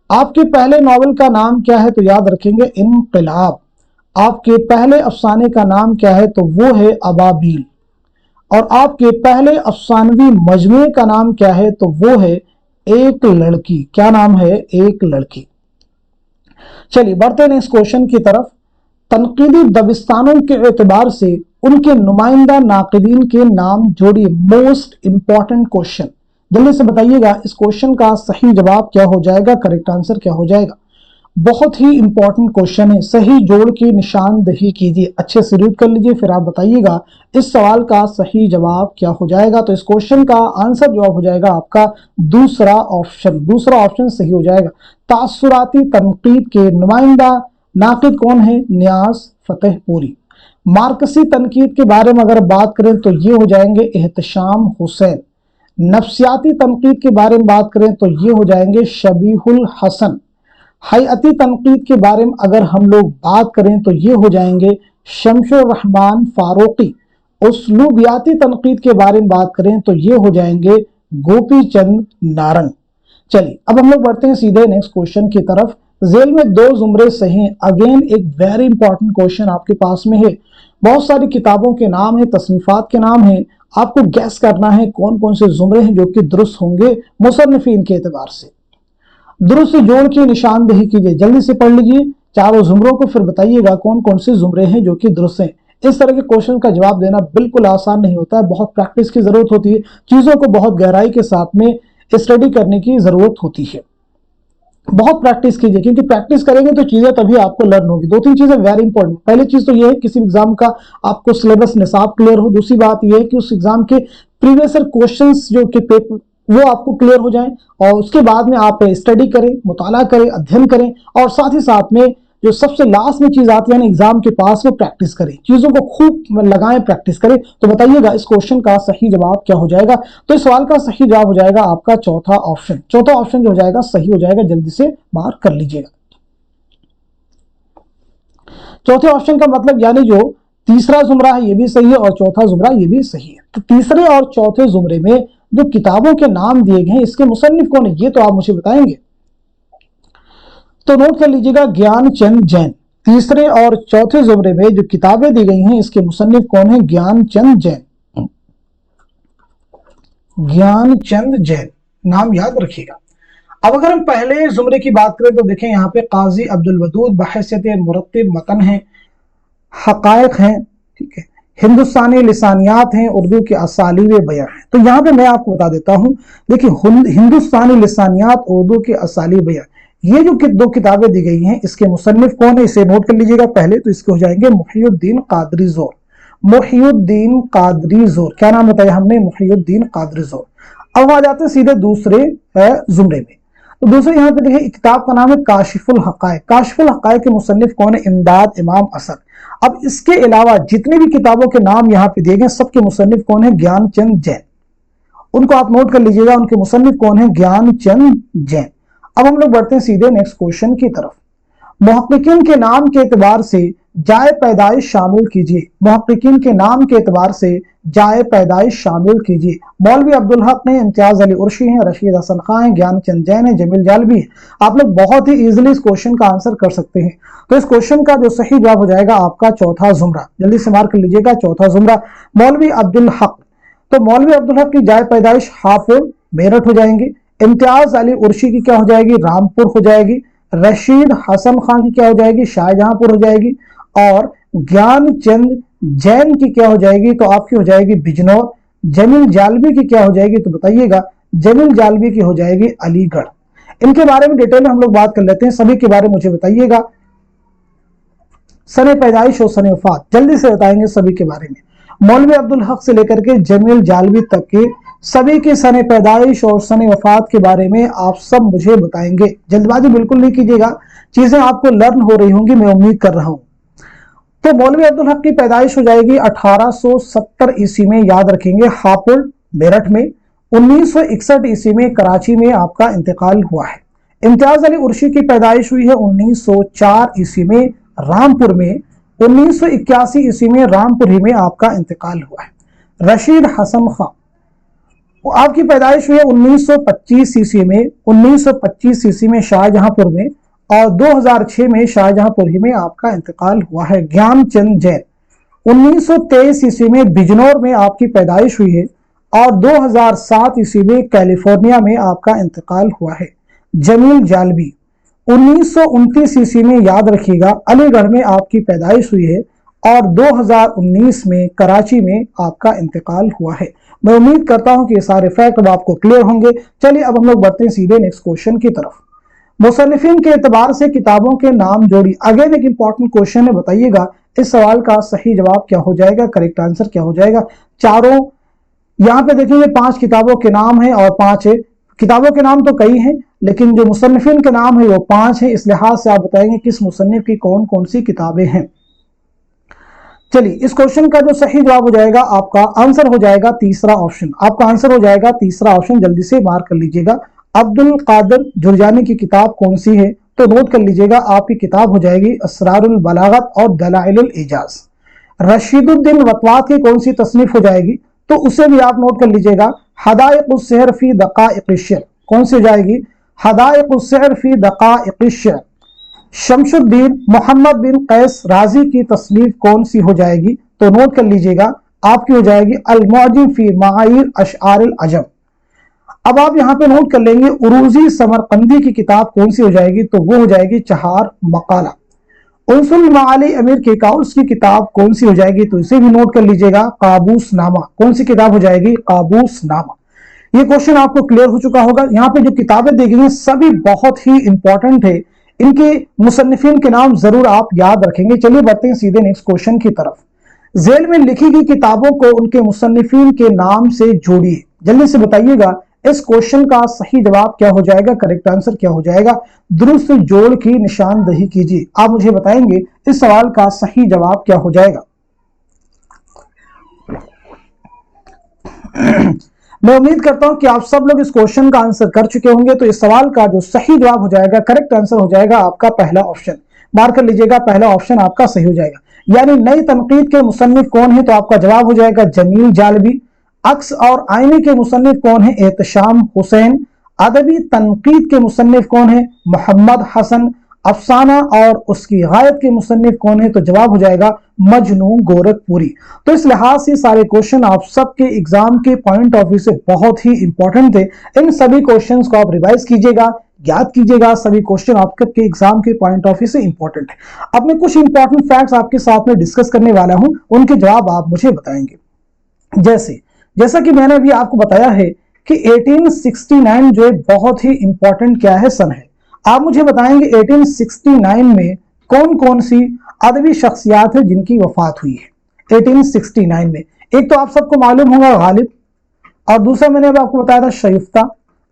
आपके पहले नॉवेल का नाम क्या है, तो याद रखेंगे इनकलाब। आपके पहले अफसाने का नाम क्या है, तो वो है अबाबील। और आपके पहले अफसानवी मजमुए का नाम क्या है, तो वो है एक लड़की। क्या नाम है, एक लड़की। चलिए बढ़ते हैं इस क्वेश्चन की तरफ। तनकीदी दबिस्तानों के एतबार से उनके नुमाइंदा नाकिदीन के नाम जोड़िए। मोस्ट इंपॉर्टेंट क्वेश्चन, जल्दी से बताइएगा इस क्वेश्चन का सही जवाब क्या हो जाएगा, करेक्ट आंसर क्या हो जाएगा। बहुत ही इंपॉर्टेंट क्वेश्चन है, सही जोड़ की निशानदेही कीजिए, अच्छे से रीड कर लीजिए, फिर आप बताइएगा इस सवाल का सही जवाब क्या हो जाएगा। तो इस क्वेश्चन का आंसर जवाब हो जाएगा आपका दूसरा ऑप्शन। दूसरा ऑप्शन सही हो जाएगा। तासुराती तनकीद के नुमाइंदा नाकिद कौन है, नियाज फतेहपुरी। मार्कसी तनकीद के बारे में अगर बात करें तो ये हो जाएंगे एहतशाम हुसैन। नफ्सियाती तनकीद के बारे में बात करें तो ये हो जाएंगे शबीहुल हसन। हयाती तनकीद के बारे में अगर हम लोग बात करें तो ये हो जाएंगे शमशुर रहमान फारूकी। उसलूबियाती तनकीद के बारे में बात करें तो ये हो जाएंगे गोपी चंद नारंग। चलिए अब हम लोग बढ़ते हैं सीधे नेक्स्ट क्वेश्चन की तरफ। जेल में दो जुमरे सही हैं। अगेन एक वेरी इंपॉर्टेंट क्वेश्चन आपके पास में है। बहुत सारी किताबों के नाम है, तसनीफात के नाम है, आपको गैस करना है कौन कौन से जुमरे हैं जो कि दुरुस्त होंगे मुसन्निफीन के एतबार से। दुरुस्त जोड़ की निशानदेही कीजिए, जल्दी से पढ़ लीजिए चारों जुमरों को, फिर बताइएगा कौन कौन से जुमरे हैं जो कि दुरुस्त हैं। इस तरह के क्वेश्चन का जवाब देना बिल्कुल आसान नहीं होता है, बहुत प्रैक्टिस की जरूरत होती है, चीजों को बहुत गहराई के साथ में स्टडी करने की जरूरत होती है। बहुत प्रैक्टिस कीजिए, क्योंकि प्रैक्टिस करेंगे तो चीजें तभी आपको लर्न होगी। दो तीन चीजें वेरी इंपॉर्टेंट। पहली चीज तो यह है किसी एग्जाम का आपको सिलेबस निसाब क्लियर हो। दूसरी बात यह है कि उस एग्जाम के प्रीवियस क्वेश्चंस जो कि पेपर वो आपको क्लियर हो जाएं, और उसके बाद में आप स्टडी करें, मुताला करें, अध्ययन करें, और साथ ही साथ में जो सबसे लास्ट में चीज आती है ना एग्जाम के पास, वो प्रैक्टिस करें, चीजों को खूब लगाएं, प्रैक्टिस करें। तो बताइएगा इस क्वेश्चन का सही जवाब क्या हो जाएगा। तो इस सवाल का सही जवाब हो जाएगा आपका चौथा ऑप्शन। चौथा ऑप्शन जो हो जाएगा सही हो जाएगा, जल्दी से मार्क कर लीजिएगा। चौथे ऑप्शन का मतलब यानी जो तीसरा जुमरा है ये भी सही है और चौथा जुमरा ये भी सही है। तो तीसरे और चौथे जुमरे में जो किताबों के नाम दिए गए हैं इसके मुसन्निफ कौन है, ये तो आप मुझे बताएंगे। तो नोट कर लीजिएगा ज्ञान चंद जैन। तीसरे और चौथे जुमरे में जो किताबें दी गई हैं इसके मुसन्निफ कौन है, ज्ञान चंद जैन। ज्ञान चंद जैन नाम याद रखिएगा। अब अगर हम पहले जुमरे की बात करें तो देखें यहाँ पे काजी अब्दुल वदूद बहैसियत मुरत्तिब मतन है, हकायक हैं, ठीक है, हिंदुस्तानी लिसानियात हैं, उर्दू के असालीब बयां हैं। तो यहाँ पे मैं आपको बता देता हूँ, देखिए हिंदुस्तानी लिसानियात, उर्दू के असालीब बयां, ये जो दो किताबें दी गई हैं इसके मुसन्निफ कौन है, इसे नोट कर लीजिएगा। पहले तो इसके हो जाएंगे मुहियुद्दीन कादरी जोर। मुहियुद्दीन कादरी जोर, क्या नाम बताया हमने, मुहियुद्दीन कादरी जोर। अब आ जाते हैं सीधे दूसरे जुमरे में। तो दूसरे यहाँ पे देखिए किताब का नाम है काशिफुल हकायक। काशिफुल हकायक के मुसन्निफ कौन है, इमदाद इमाम असद। अब इसके अलावा जितनी भी किताबों के नाम यहाँ पे दिए गए सबके मुसन्निफ कौन है, ज्ञान चंद जैन। उनको आप नोट कर लीजिएगा, उनके मुसन्निफ कौन है, ज्ञान चंद जैन। अब हम लोग बढ़ते हैं सीधे नेक्स्ट क्वेश्चन की तरफ। मुहक्किकीन के नाम के एतबार से जाए पैदाइश शामिल कीजिए। मुहक्किकीन के नाम के एतबार से जाए पैदाइश शामिल कीजिए। मौलवी अब्दुल हक ने, इम्तियाज अली उर्शी हैं, रशीद हसन खान हैं, ज्ञान चंद जैन है, जमील जालबी है। आप लोग बहुत ही इजीली इस क्वेश्चन का आंसर कर सकते हैं। तो इस क्वेश्चन का जो सही जवाब हो जाएगा आपका चौथा जुमरा। जल्दी से मार्क कर लीजिएगा, चौथा जुमरा मौलवी अब्दुल हक। तो मौलवी अब्दुल हक की जाए पैदाइश हाफिज मेरठ हो जाएंगे। इम्तियाज अली उर्शी की क्या हो जाएगी, रामपुर हो जाएगी। रशीद हसन खान की क्या हो जाएगी, शाहजहांपुर हो जाएगी। और ज्ञान चंद जैन की क्या हो जाएगी, तो आपकी हो जाएगी बिजनौर। जमील जालबी की क्या हो जाएगी, तो बताइएगा, जमील जालबी की हो जाएगी अलीगढ़। इनके बारे में डिटेल में हम लोग बात कर लेते हैं। सभी के बारे में मुझे बताइएगा, सने पैदाइश और सने वफात जल्दी से बताएंगे सभी के बारे में। मौलवी अब्दुल हक से लेकर के जमील जालवी तक के सभी के सन पैदाइश और सन वफात के बारे में आप सब मुझे बताएंगे। जल्दबाजी बिल्कुल नहीं कीजिएगा, चीजें आपको लर्न हो रही होंगी, मैं उम्मीद कर रहा हूं। तो मौलवी अब्दुल हक की पैदाइश हो जाएगी 1870 ईस्वी में, याद रखेंगे, हापुड़ मेरठ में। 1961 ईस्वी में कराची में आपका इंतकाल हुआ है। इम्तियाज अली उर्शी की पैदाइश हुई है 1904 ईस्वी में रामपुर में। 1981 ईस्वी में रामपुर ही में आपका इंतकाल हुआ है। रशीद हसन खां, आपकी पैदाइश हुई है 1925 ईस्वी में। 1925 ईस्वी में शाहजहांपुर में, और 2006 में शाहजहांपुर ही में आपका इंतकाल हुआ है। ज्ञानचंद जैन, 1923 ईस्वी में बिजनौर में आपकी पैदाइश हुई है, और 2007 ईस्वी में कैलिफोर्निया में आपका इंतकाल हुआ है। जमील जालवी, 1929 ईस्वी में, याद रखिएगा, अलीगढ़ में आपकी पैदाइश हुई है, और 2019 में कराची में आपका इंतकाल हुआ है। मैं उम्मीद करता हूं कि ये सारे फैक्ट अब आपको क्लियर होंगे। चलिए अब हम लोग बढ़ते हैं सीधे नेक्स्ट क्वेश्चन की तरफ। मुसन्निफिन के एतबार से किताबों के नाम जोड़ी। अगेन एक इंपॉर्टेंट क्वेश्चन है, बताइएगा इस सवाल का सही जवाब क्या हो जाएगा, करेक्ट आंसर क्या हो जाएगा। चारों यहाँ पे देखेंगे 5 किताबों के नाम है, और 5 किताबों के नाम तो कई हैं, लेकिन जो मुसन्निफिन के नाम है वो 5 है। इस लिहाज से आप बताएंगे किस मुसन्निफ की कौन कौन सी किताबें हैं। चलिए इस क्वेश्चन का जो सही जवाब हो जाएगा, आपका आंसर हो जाएगा तीसरा ऑप्शन। आपका आंसर हो जाएगा तीसरा ऑप्शन, जल्दी से मार्क कर लीजिएगा। अब्दुल कादिर जुरजानी की किताब कौन सी है, तो नोट कर लीजिएगा, आपकी किताब हो जाएगी असरारुल बलागत और दलाइलुल इजाज। रशीदुद्दीन वतवात की कौन सी तसनीफ हो जाएगी, तो उसे भी आप नोट कर लीजिएगा, हदाइकुस सिहर फी दकाइक़िश शि'r। कौन सी हो जाएगी, हदाइकुस सिहर फी दकाइक़िश शि'r। शमशुद्दीन मोहम्मद बिन कैस राजी की तसनीफ कौन सी हो जाएगी, तो नोट कर लीजिएगा, आपकी हो जाएगी अल-मुअज्जिम फी मआइर अशआरिल अजम। अब आप यहां पे नोट कर लेंगे, उरूजी समरकंदी की किताब कौन सी हो जाएगी, तो वो हो जाएगी चहार मकाला। उनसुल माली अमीर के काउस की किताब कौन सी हो जाएगी, तो इसे भी नोट कर लीजिएगा, काबूस नामा। कौन सी किताब हो जाएगी, काबूस नामा। ये क्वेश्चन आपको क्लियर हो चुका होगा। यहाँ पे जो किताबें दी गई हैं सभी बहुत ही इंपॉर्टेंट है, इनके मुसन्निफिन के नाम जरूर आप याद रखेंगे। चलिए बढ़ते हैं सीधे नेक्स्ट क्वेश्चन की तरफ। जेल में लिखी गई किताबों को उनके मुसन्निफिन के नाम से जोड़िए। जल्दी से बताइएगा इस क्वेश्चन का सही जवाब क्या हो जाएगा, करेक्ट आंसर क्या हो जाएगा। दुरुस्त जोड़ की निशानदही कीजिए। आप मुझे बताएंगे इस सवाल का सही जवाब क्या हो जाएगा। मैं उम्मीद करता हूं कि आप सब लोग इस क्वेश्चन का आंसर कर चुके होंगे। तो इस सवाल का जो सही जवाब हो जाएगा, करेक्ट आंसर हो जाएगा आपका पहला ऑप्शन। मार्क कर लीजिएगा, पहला ऑप्शन आपका सही हो जाएगा। यानी नई तनकीद के मुसन्निफ कौन है, तो आपका जवाब हो जाएगा जमील जालवी। अक्स और आईने के मुसन्निफ कौन है, एहतशाम हुसैन। अदबी तनकीद के मुसन्निफ कौन है, मोहम्मद हसन। अफसाना और उसकी गायत के मुसन्निफ कौन है, तो जवाब हो जाएगा मजनू गोरखपुरी। तो इस लिहाज से सारे क्वेश्चन आप सबके एग्जाम के पॉइंट ऑफ व्यू से बहुत ही इंपॉर्टेंट थे। इन सभी क्वेश्चंस को आप रिवाइज कीजिएगा, याद कीजिएगा, सभी क्वेश्चन आपके एग्जाम के पॉइंट ऑफ व्यू से इंपॉर्टेंट है। अब मैं कुछ इंपॉर्टेंट फैक्ट्स आपके साथ में डिस्कस करने वाला हूं, उनके जवाब आप मुझे बताएंगे। जैसा कि मैंने अभी आपको बताया है कि 1869 जो बहुत ही इंपॉर्टेंट क्या है, सन है। आप मुझे बताएंगे 1869 में कौन कौन सी अदबी शख्सियात है जिनकी वफात हुई है 1869 में। एक तो आप सबको मालूम होगा गालिब, और दूसरा मैंने अब आपको बताया था शरीफ्ता,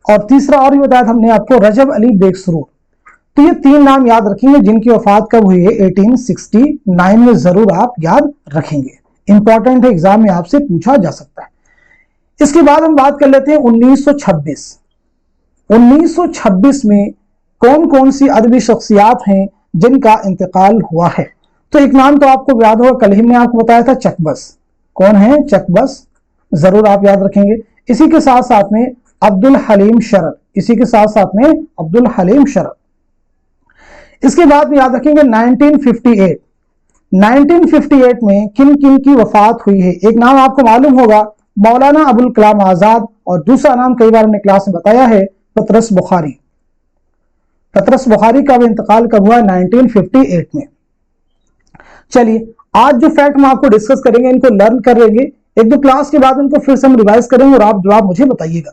और तीसरा और भी बताया था हमने आपको रजब अली बेग सुरूर। तो ये 3 नाम याद रखेंगे जिनकी वफात कब हुई है, 1869 में। जरूर आप याद रखेंगे, इंपॉर्टेंट है, एग्जाम में आपसे पूछा जा सकता है। इसके बाद हम बात कर लेते हैं 1926। 1926 में कौन कौन सी अदबी शख्सियात हैं जिनका इंतकाल हुआ है। तो एक नाम तो आपको याद होगा, कल ही मैंने आपको बताया था, चकबस। कौन है, चकबस, जरूर आप याद रखेंगे। इसी के साथ साथ में अब्दुल हलीम शरद, इसी के साथ साथ में अब्दुल हलीम शरद। इसके बाद में याद रखेंगे 1958। 1958 में किन किन की वफात हुई है। एक नाम आपको मालूम होगा, मौलाना अबुल कलाम आजाद, और दूसरा नाम कई बार हमने क्लास में बताया है, पतरस बुखारी। पतरस बुखारी का भी इंतकाल कब हुआ, 1958 में। चलिए आज जो फैक्ट हम आपको डिस्कस करेंगे, इनको लर्न कर लेंगे, 1-2 क्लास के बाद इनको फिर से हम रिवाइज करेंगे और आप जवाब मुझे बताइएगा।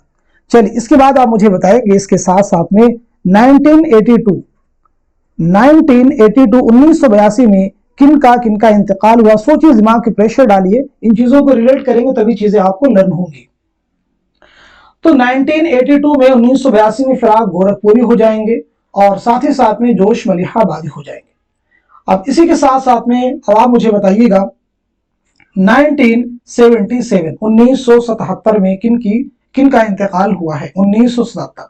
चलिए इसके बाद आप मुझे बताएंगे इसके साथ साथ में 1982 1982 1982 में किन का इंतकाल हुआ। सोचिए, दिमाग के प्रेशर डालिए, इन चीजों को रिलेट करेंगे तभी चीजें आपको लर्न होंगी। तो 1982 में 1982 में फिराक गोरखपुरी हो जाएंगे और साथ ही साथ में जोश मलिहाबादी हो जाएंगे। अब इसी के साथ साथ में अब आप मुझे बताइएगा 1977 1977 में किन का इंतकाल हुआ है। 1977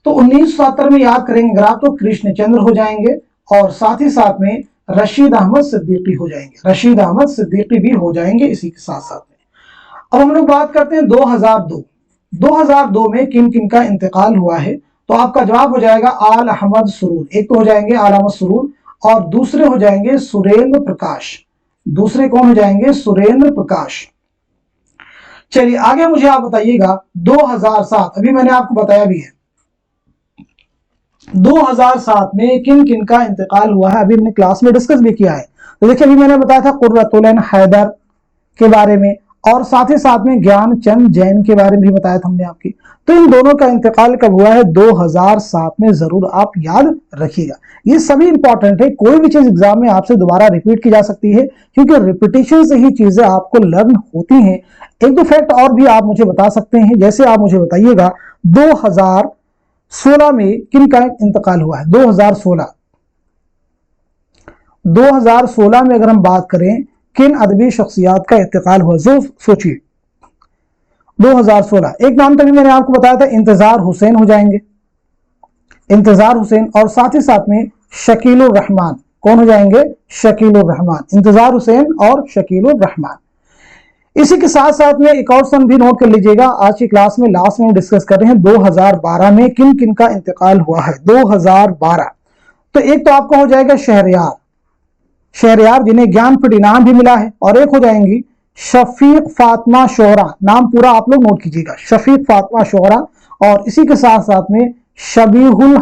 तो 1977 में याद करेंगे अगर आप तो कृष्णचंद्र हो जाएंगे और साथ ही साथ में रशीद अहमद सिद्दीकी हो जाएंगे। रशीद अहमद सिद्दीकी भी हो जाएंगे इसी के साथ साथ में। अब हम लोग बात करते हैं 2002 में किन का इंतकाल हुआ है। तो आपका जवाब हो जाएगा आल अहमद सुरूर। एक तो हो जाएंगे आल अहमद सुरूर और दूसरे हो जाएंगे सुरेंद्र प्रकाश। दूसरे कौन हो जाएंगे? सुरेंद्र प्रकाश। चलिए आगे मुझे आप बताइएगा 2007, अभी मैंने आपको बताया भी है 2007 में किन का इंतकाल हुआ है, अभी हमने क्लास में डिस्कस भी किया है। तो देखिए अभी मैंने बताया था कुर्रतुल ऐन हैदर के बारे में और साथ ही साथ में ज्ञानचंद जैन के बारे में भी बताया था हमने आपकी। तो इन दोनों का इंतकाल कब हुआ है? 2007 में। जरूर आप याद रखिएगा, ये सभी इंपॉर्टेंट है। कोई भी चीज एग्जाम में आपसे दोबारा रिपीट की जा सकती है क्योंकि रिपीटेशन से ही चीजें आपको लर्न होती हैं। एक दो फैक्ट और भी आप मुझे बता सकते हैं, जैसे आप मुझे बताइएगा 2016 में किन का इंतकाल हुआ है। 2016 में अगर हम बात करें किन अदबी शख्सियात का इंतकाल हुआ, जो सोचिए 2016। एक नाम तभी मैंने आपको बताया था इंतजार हुसैन हो जाएंगे, इंतजार हुसैन और साथ ही साथ में शकीलुर रहमान। कौन हो जाएंगे? शकीलुर रहमान। इंतजार हुसैन और शकीलुर रहमान। इसी के साथ साथ में एक और सन भी नोट कर लीजिएगा, आज की क्लास में लास्ट में डिस्कस कर रहे हैं 2012 में किन का इंतकाल हुआ है। 2012 तो एक तो आपका हो जाएगा शहरयार जिन्हें ज्ञानपीठ इनाम भी मिला है और एक हो जाएंगी शफीक फातिमा शोहरा। नाम पूरा आप लोग नोट कीजिएगा, शफीक फातिमा शोहरा और इसी के साथ साथ में शबीहुल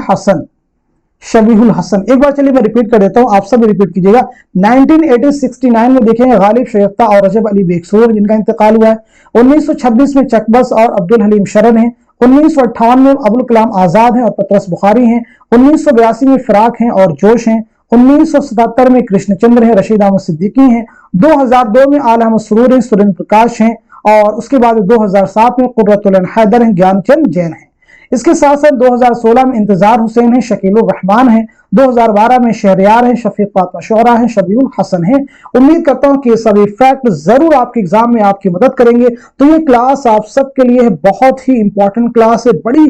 हसन। एक बार चलिए मैं रिपीट कर देता हूं, आप सब रिपीट कीजिएगा। 1969 में देखेंगे गालिब शरीफ्ता और रजब अली बेकसूर जिनका इंतकाल हुआ है। 1926 में चकबस और अब्दुल हलीम शरण है। 1958 में अबुल कलाम आजाद हैं और पतरस बुखारी हैं। 1982 में फिराक हैं और जोश हैं। 1977 में कृष्णचंद्र हैं, रशीद अहमद सिद्दीकी हैं। 2002 में आल अहमद सुरूर हैं, सुरेंद्र प्रकाश हैं और उसके बाद 2007 में कुर्रतुल ऐन हैदर हैं, ज्ञानचंद जैन हैं। इसके साथ साथ 2016 में इंतजार हुसैन है, शकीलुर रहमान है। 2012 में शहरयार है, शफीक फातिमा शोहरा है, शबीहुल हसन है। उम्मीद करता हूं कि ये सभी फैक्ट जरूर आपके एग्जाम में आपकी मदद करेंगे। तो ये क्लास आप सबके लिए है, बहुत ही इंपॉर्टेंट क्लास है, बड़ी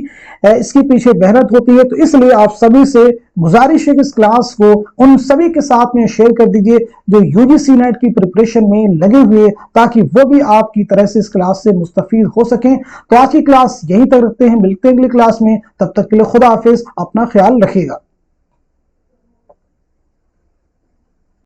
इसके पीछे मेहनत होती है। तो इसलिए आप सभी से गुजारिश है कि इस क्लास को उन सभी के साथ में शेयर कर दीजिए जो यूजीसी नेट की प्रिपरेशन में लगे हुए, ताकि वो भी आपकी तरह से इस क्लास से मुस्तफीद हो सकें। तो आज की क्लास यहीं तक रखते हैं, मिलते हैं अगली क्लास में, तब तक के लिए खुदा हाफिज, अपना ख्याल रखिएगा।